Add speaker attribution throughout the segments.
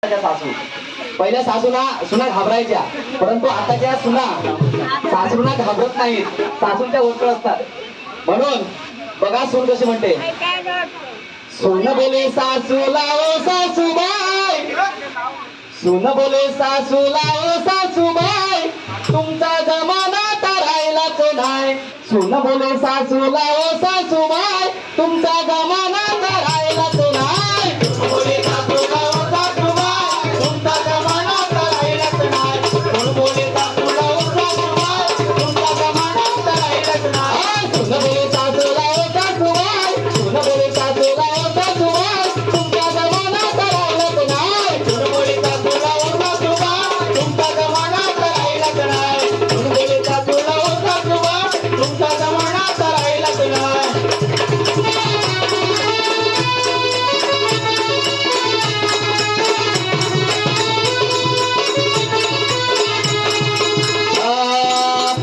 Speaker 1: सासू पहिल्या सुना घाबरायच्या, परंतु आताच्या सुना सासूना घाबरत नाहीत, सासूच्या ओळख असतात. म्हणून बघा सून कशी म्हणते, सून बोले सासूला ओ सासूबाई, सून बोले सासूला ओ सासूबाई, तुमचा जमाना तर राहिलाच नाही. सून बोले सासूला ओ सासूबाई, तुमचा जमाना तर राहिलाच नाही. बोले सासूला ओ सासूबाई, तुमचा जमाना तर राहिलाच नाही. बोले सासूला ओ सासूबाई, तुमचा जमाना तर राहिलाच नाही. सून बोले सासूला ओ सासूबाई, सून बोले सासूला ओ सासूबाई, तुमचा जमाना तर राहिलाच नाही. सून बोले सासूला ओ सासूबाई, तुमचा जमाना तर राहिलाच नाही. सून बोले सासूला ओ सासूबाई, तुमचा जमाना तर राहिलाच नाही.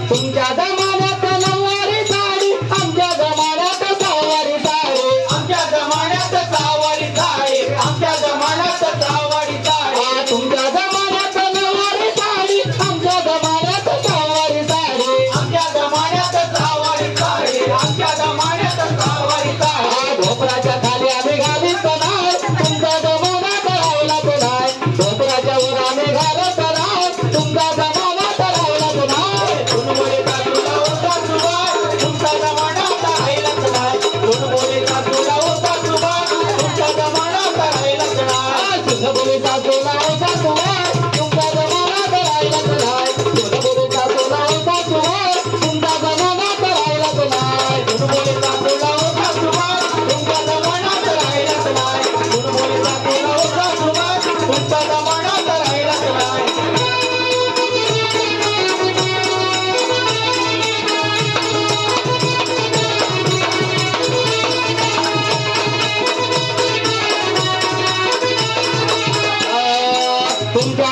Speaker 1: तुमच्या जमान्यात नऊवारी साडी, आमच्या जमान्यात सहावारी साडी, आमच्या जमान्यात सहावारी साडी, आमच्या जमान्यात सहावारी साडी. तुमच्या जमान्यात नऊवारी साडी, आमच्या जमान्यात सहावारी साडी, आमच्या जमान्यात सहावारी साडी, आमच्या जमान्यात सहावारी साडी. ढोपराच्या खाली आम्ही घालीत नाही, तुमचा जमाना राहिलाच नाही. ढोपराच्या वर आम्ही घालत नाही, तुमचा जमाना राहिलाच नाही. बोले सासूला ओ सासूबाई, तुमचा जमाना तर राहिलाच नाही. बोले सासूला ओ सासूबाई, तुमचा जमाना तर राहिलाच नाही. बोले सासूला ओ सासूबाई, तुमचा जमाना तर राहिलाच नाही. बोले सासूला ओ सासूबाई, तुमचा जमाना तर राहिलाच नाही. बोले सासूला ओ सासूबाई, तुमचा जमाना तर राहिलाच नाही. बोले सासूला ओ सासूबाई, तुमचा जमाना तर राहिलाच नाही. तुमच्या